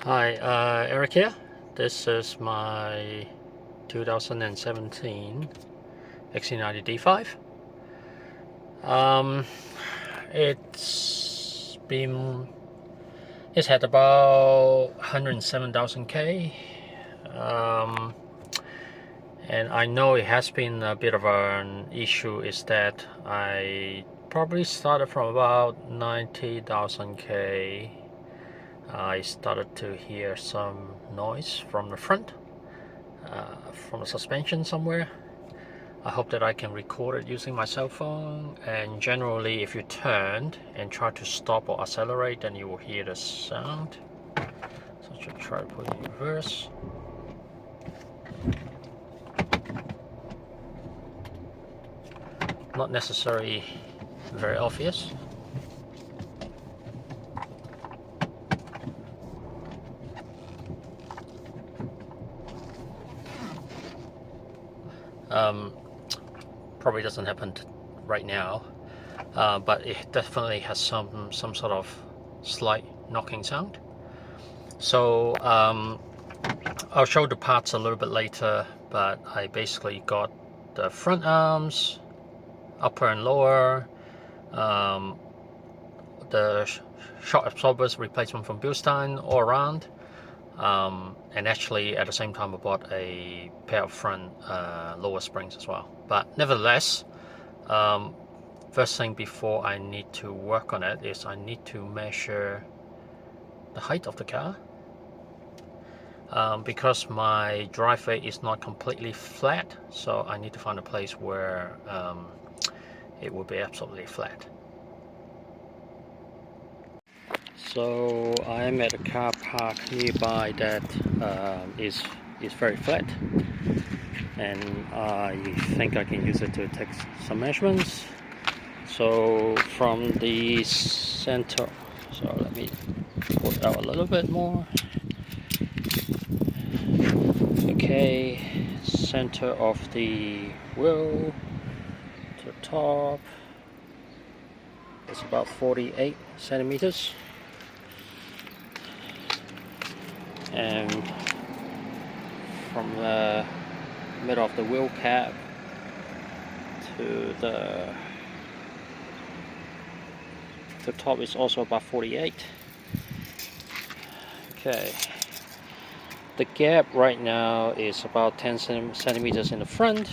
Hi, Eric here. This is my 2017 XC90 D5. Um, it's had about 107,000 K. And I know it has been a bit of an issue is that I probably started from about 90,000 K. I started to hear some noise from the front, from the suspension somewhere. I hope that I can record it using my cell phone, and generally if you turned and try to stop or accelerate, then you will hear the sound. So I should try to put it in reverse. Not necessarily very obvious. Probably doesn't happen right now, but it definitely has some sort of slight knocking sound. So I'll show the parts a little bit later, but I basically got the front arms, upper and lower, the shock absorbers replacement from Bilstein all around, and actually at the same time I bought a pair of front lower springs as well. But nevertheless, first thing before I need to work on it is I need to measure the height of the car. Because my driveway is not completely flat, so I need to find a place where it will be absolutely flat. So I am at a car park nearby that is very flat, and I think I can use it to take some measurements. So from the center, so let me pull it out a little bit more. Okay, center of the wheel to the top is about 48 centimeters, and from the middle of the wheel cap to the top is also about 48. Okay, the gap right now is about 10 centimeters in the front,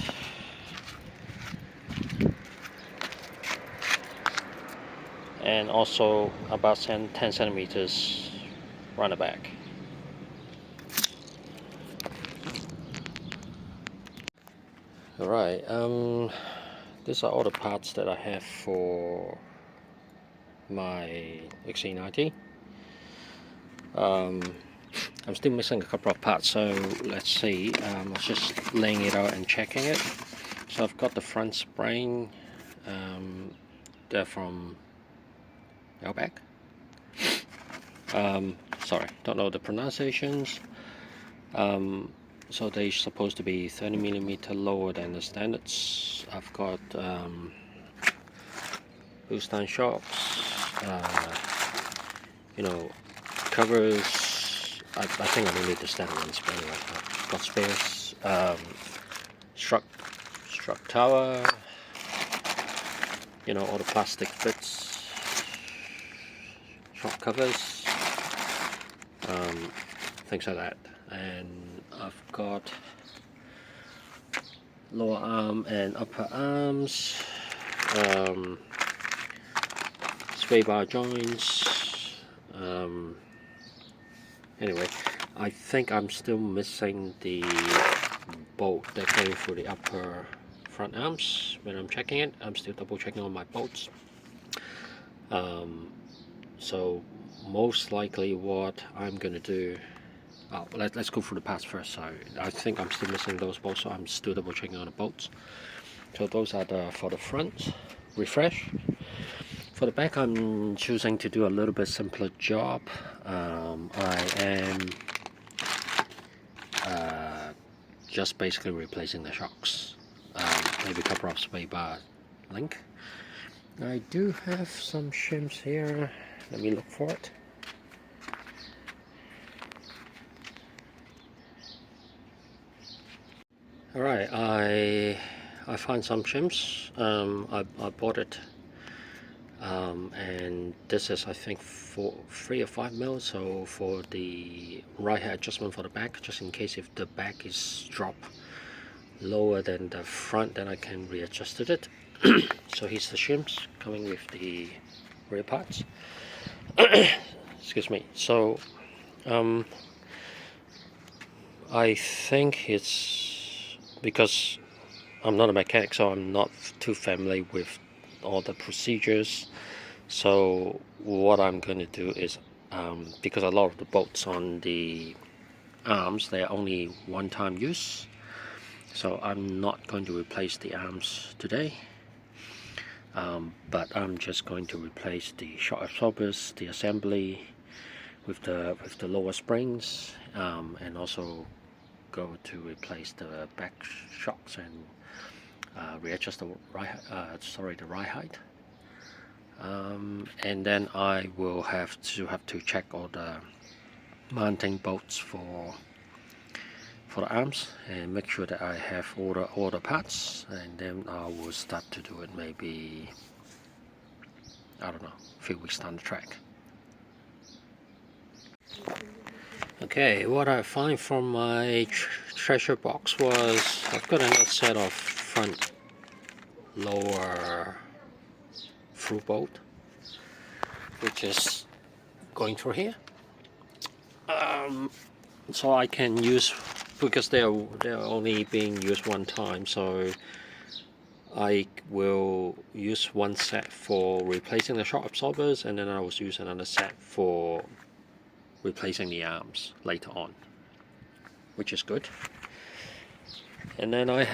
and also about 10 centimeters around the back. Alright, these are all the parts that I have for my XC90. I'm still missing a couple of parts, so let's see. I was just laying it out and checking it. So I've got the front spring, they're from Outback. Sorry, don't know the pronunciations. So they're supposed to be 30mm lower than the standards. I've got Bilstein shocks, covers. I think I don't need the standard ones, but anyway, I've got spares. Struck tower, all the plastic bits, shock covers, things like that. And I've got lower arm and upper arms, sway bar joints. Anyway, I think I'm still missing the bolt that came through the upper front arms. When I'm checking it, I'm still double checking on my bolts. So most likely what I'm gonna do, let's go through the parts first. So I think I'm still missing those bolts, so I'm still double checking on the bolts. So those are for the front refresh. For the back, I'm choosing to do a little bit simpler job. I am just basically replacing the shocks, maybe a couple of sway bar link. I do have some shims here. Let me look for it. Alright, I found some shims. I bought it, and this is I think for 3 or 5 mil. So for the right hand adjustment for the back, just in case if the back is dropped lower than the front, then I can readjust it. So here's the shims coming with the rear parts. Excuse me. So I think it's because I'm not a mechanic, so I'm not too familiar with all the procedures. So what I'm going to do is, because a lot of the bolts on the arms, they're only one-time use, so I'm not going to replace the arms today, but I'm just going to replace the shock absorbers, the assembly with the lower springs, and also go to replace the back shocks and readjust the ride height. And then I will have to check all the mounting bolts for the arms and make sure that I have all the parts, and then I will start to do it maybe, I don't know, a few weeks down the track. Okay, what I find from my treasure box was I've got another set of front lower through bolt, which is going through here. So I can use, because they're only being used one time, so I will use one set for replacing the shock absorbers, and then I will use another set for replacing the arms later on, which is good. And then I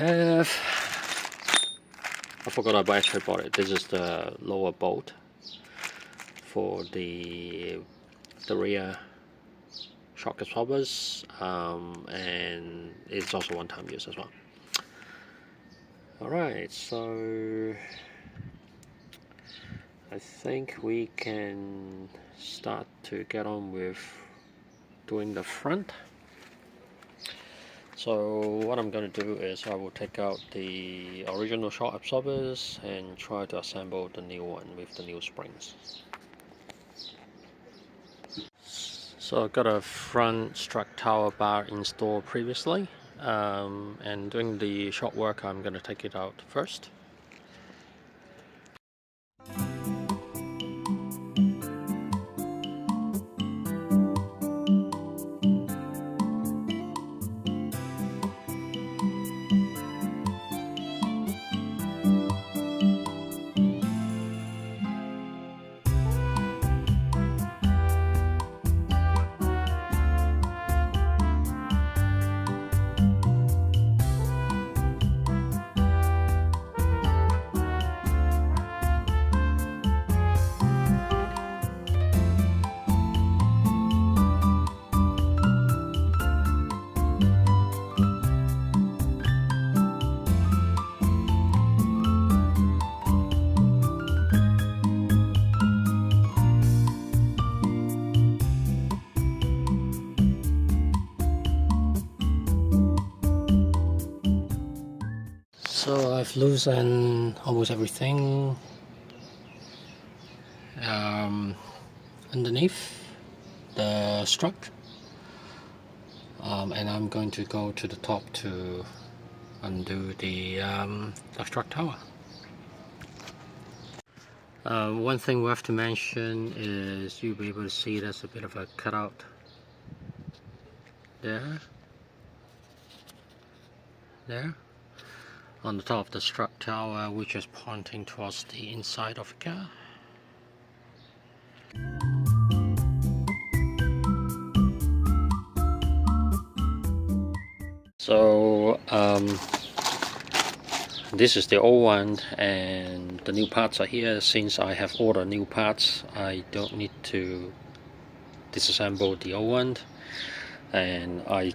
forgot I actually bought it. This is the lower bolt for the rear shock absorbers, and it's also one-time use as well. Alright, so I think we can start to get on with doing the front. So what I'm going to do is I will take out the original shock absorbers and try to assemble the new one with the new springs. So I've got a front strut tower bar installed previously, and doing the short work I'm going to take it out first. So I've loosened almost everything underneath the strut, and I'm going to go to the top to undo the strut tower. One thing we have to mention is you'll be able to see there's a bit of a cutout there on the top of the strut tower, which is pointing towards the inside of the car. So this is the old one, and the new parts are here. Since I have all the new parts, I don't need to disassemble the old one, and I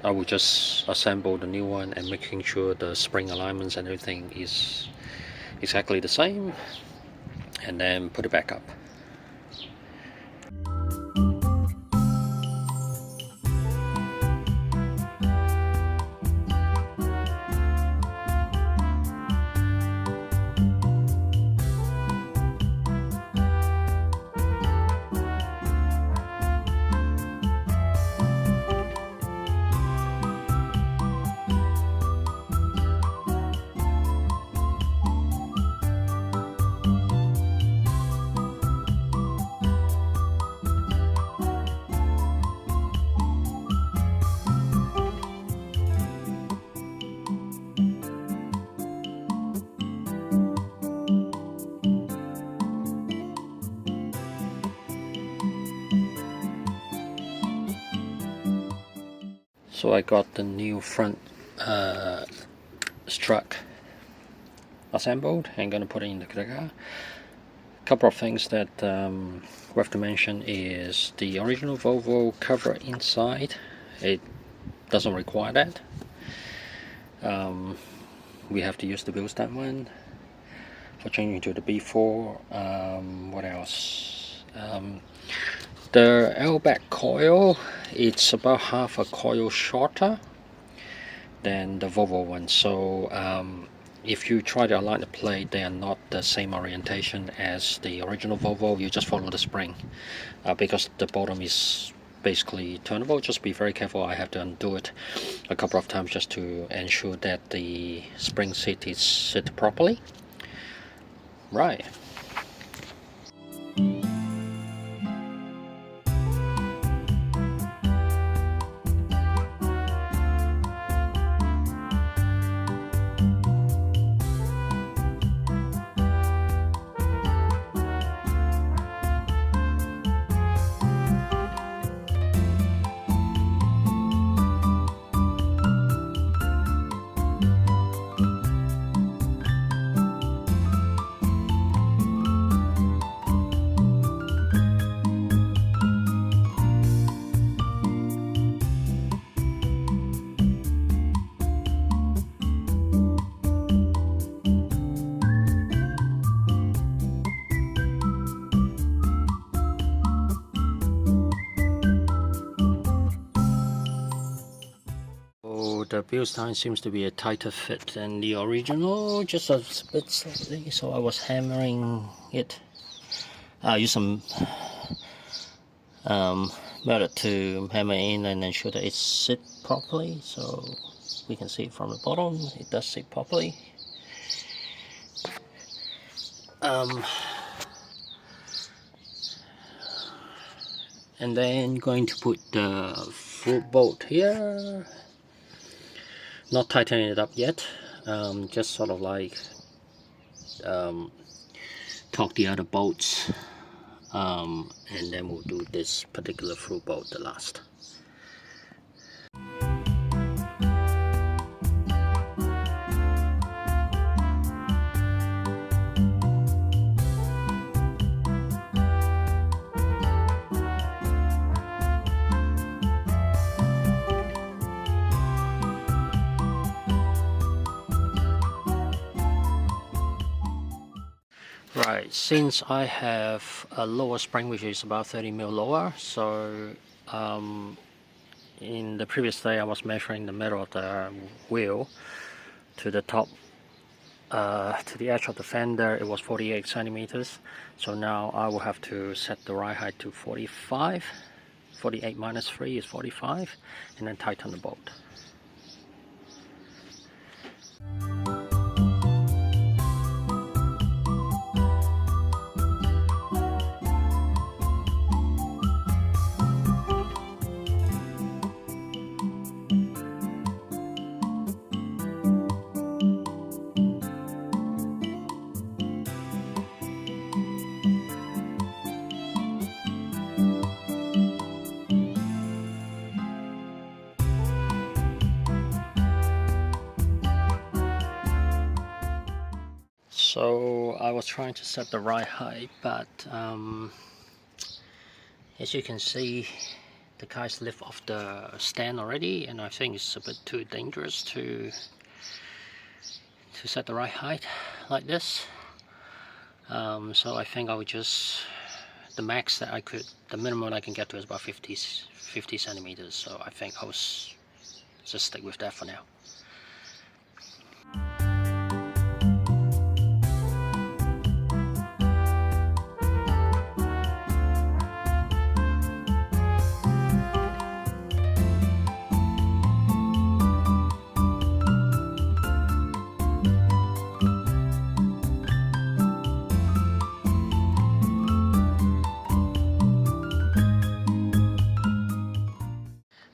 will just assemble the new one and making sure the spring alignments and everything is exactly the same, and then put it back up. So I got the new front strut assembled and gonna put it in the car. A couple of things that we have to mention is the original Volvo cover inside. It doesn't require that. We have to use the wheel stem one for changing to the B4. What else? The airbag coil, it's about half a coil shorter than the Volvo one. So if you try to align the plate, they are not the same orientation as the original Volvo. You just follow the spring because the bottom is basically turnable. Just be very careful. I have to undo it a couple of times just to ensure that the spring seat is set properly. Right. The build style seems to be a tighter fit than the original, just a bit slightly, so I was hammering it. I used some method to hammer in and ensure that it sits properly, so we can see it from the bottom. It does sit properly. And then going to put the full bolt here. Not tightening it up yet, just sort of like torque the other bolts, and then we'll do this particular through bolt the last. Right, since I have a lower spring which is about 30mm lower, so in the previous day I was measuring the middle of the wheel to the top, to the edge of the fender, it was 48 centimeters. So now I will have to set the ride height to 45. 48 minus 3 is 45, and then tighten the bolt. So I was trying to set the ride height, but as you can see, the guys lift off the stand already, and I think it's a bit too dangerous to set the ride height like this. So I think I would just, the max that I could, the minimum I can get to is about 50 centimeters. So I think I was just stick with that for now.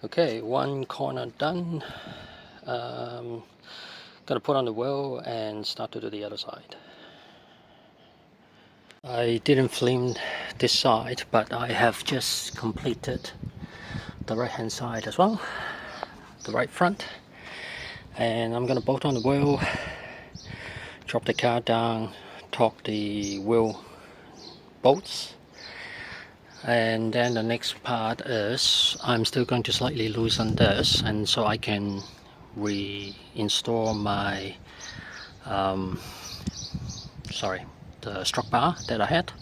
Okay, one corner done. Gonna put on the wheel and start to do the other side. I didn't film this side, but I have just completed the right hand side as well. the right front, and I'm gonna bolt on the wheel, drop the car down, torque the wheel bolts, and then the next part is I'm still going to slightly loosen this, and so I can reinstall my the stroke bar that I had,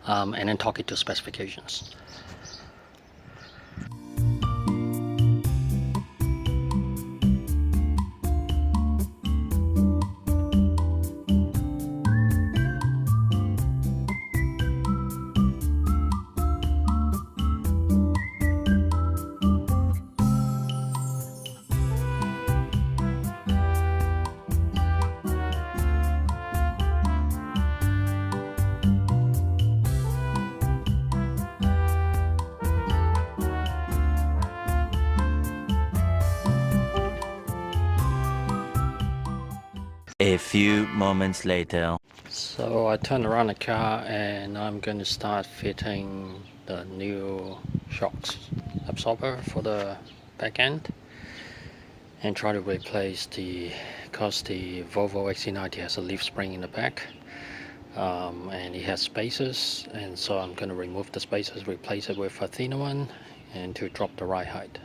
and then torque it to specifications. A few moments later. So I turned around the car and I'm going to start fitting the new shocks absorber for the back end, and try to replace because the Volvo XC90 has a leaf spring in the back, and it has spacers, and so I'm going to remove the spacers, replace it with a thinner one, and to drop the ride height.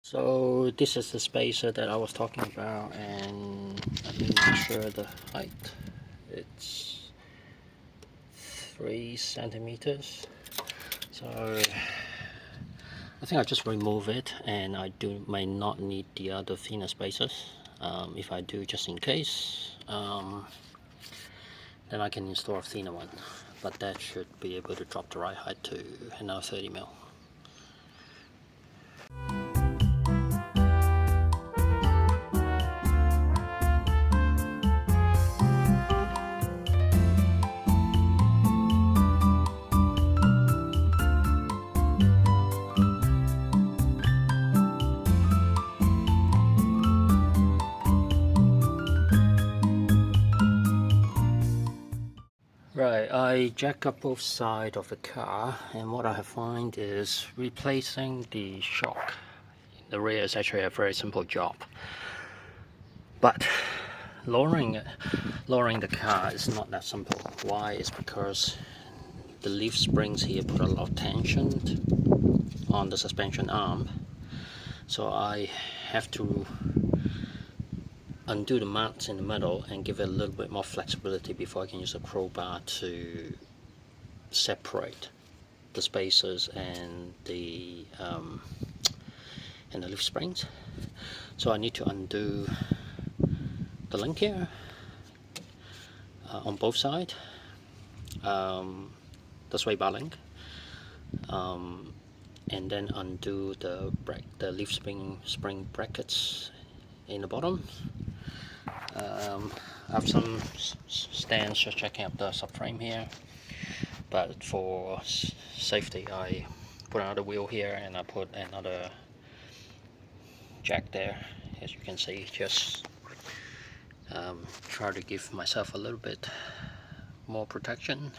So this is the spacer that I was talking about, and let me make sure the height, it's 3 centimeters. So I think I'll just remove it, and I may not need the other thinner spacers. If I do, just in case, then I can install a thinner one, but that should be able to drop the ride height to another 30 mil. Right, I jack up both sides of the car, and what I find is replacing the shock in the rear is actually a very simple job. But lowering the car is not that simple. Why? It's because the leaf springs here put a lot of tension on the suspension arm. So I have to undo the mounts in the middle and give it a little bit more flexibility before I can use a crowbar to separate the spacers and the leaf springs. So I need to undo the link here on both sides, the sway bar link, and then undo the leaf spring brackets in the bottom. I have some stands just checking up the subframe here, but for safety I put another wheel here, and I put another jack there, as you can see. Just try to give myself a little bit more protection.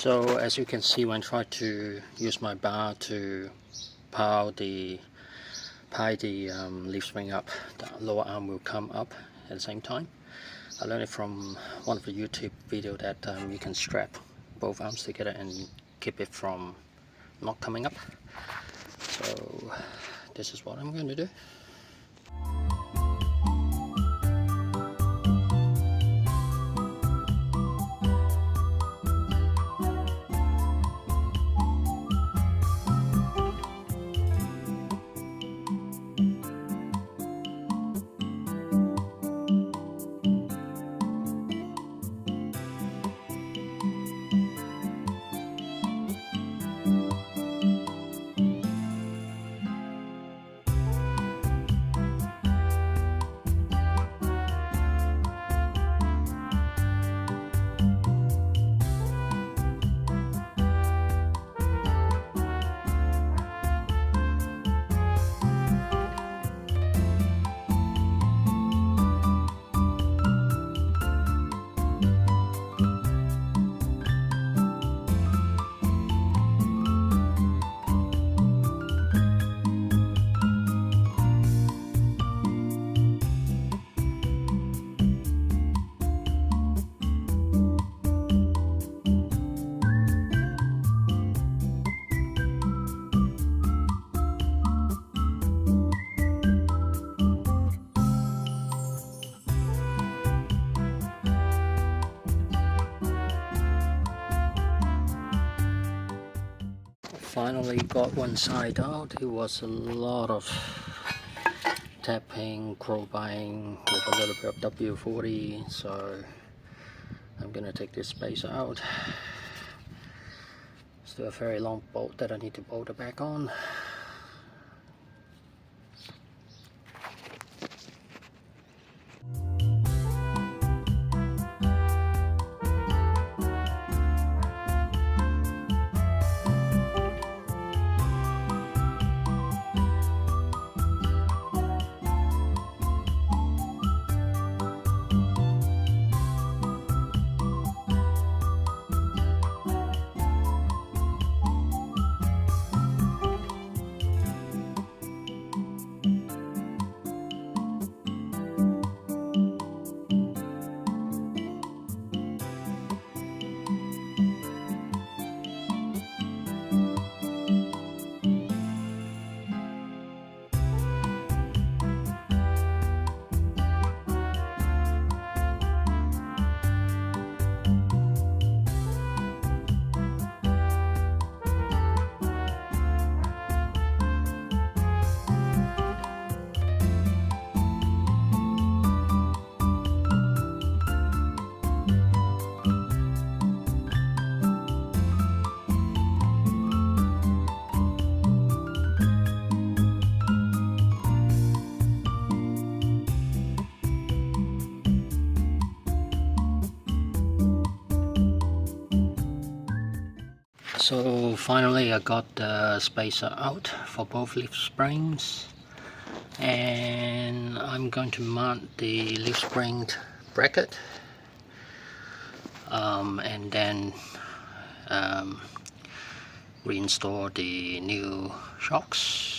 So as you can see, when I try to use my bar to pile the leaf spring up, the lower arm will come up at the same time. I learned it from one of the YouTube video that you can strap both arms together and keep it from not coming up. So this is what I'm going to do. Finally got one side out. It was a lot of tapping, crowbarring with a little bit of W40, so I'm gonna take this spacer out. Still a very long bolt that I need to bolt it back on. So finally I got the spacer out for both leaf springs, and I'm going to mount the leaf spring bracket and then reinstall the new shocks.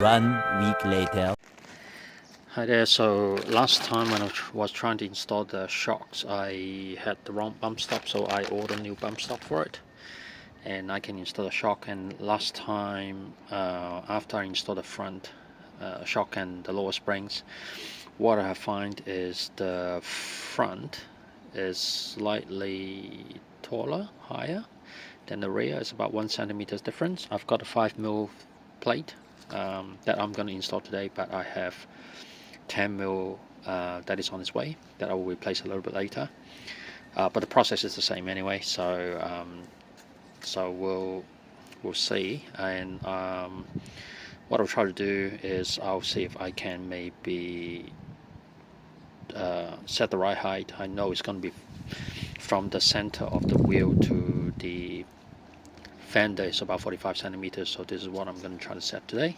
One week later. Hi there. So last time when I was trying to install the shocks, I had the wrong bump stop, so I ordered a new bump stop for it, and I can install the shock. And last time, after I installed the front shock and the lower springs, what I find is the front is slightly taller, higher than the rear. It's about 1 centimeter difference. I've got a 5mm plate that I'm going to install today, but I have 10mm that is on its way that I will replace a little bit later, but the process is the same anyway, so we'll see. And what I'll try to do is I'll see if I can maybe set the right height. I know it's going to be from the center of the wheel to the fender is about 45 centimeters, so this is what I'm going to try to set today.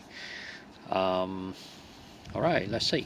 Alright, let's see.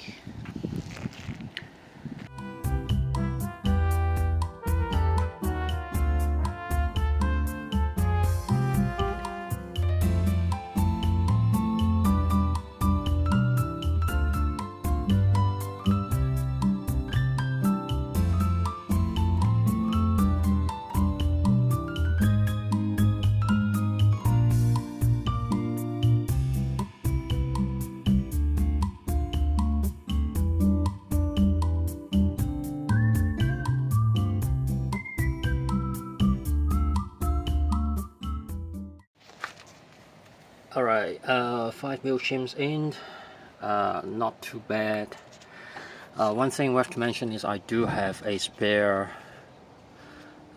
Alright, 5mm shims in, not too bad. One thing worth to mention is I do have a spare,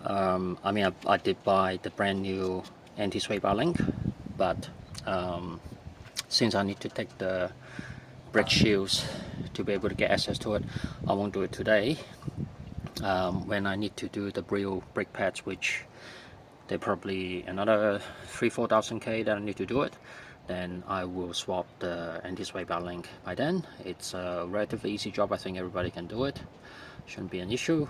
I did buy the brand new anti-sway bar link, but since I need to take the brake shields to be able to get access to it, I won't do it today. When I need to do the real brake pads, which they're probably another 3,000–4,000 K that I need to do it, then I will swap the anti-sway bar link by then. It's a relatively easy job. I think everybody can do it, shouldn't be an issue.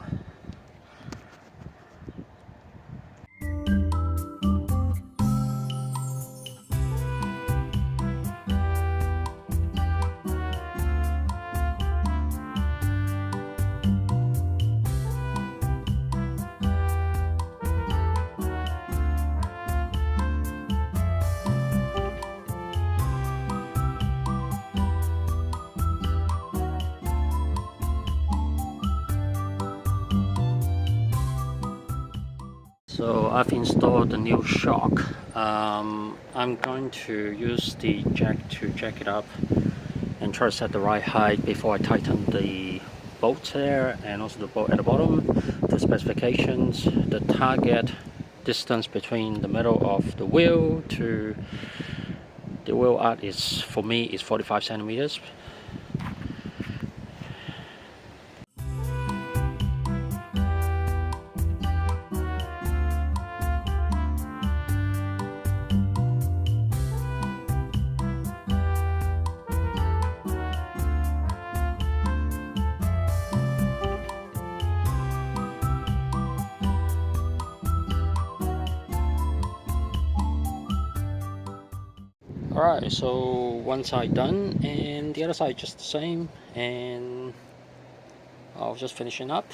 So I've installed the new shock. I'm going to use the jack to jack it up and try to set the right height before I tighten the bolts there, and also the bolt at the bottom. The specifications, the target distance between the middle of the wheel to the wheel arch is, for me, is 45 centimeters. Alright, so one side done and the other side just the same, and I'll just finish it up.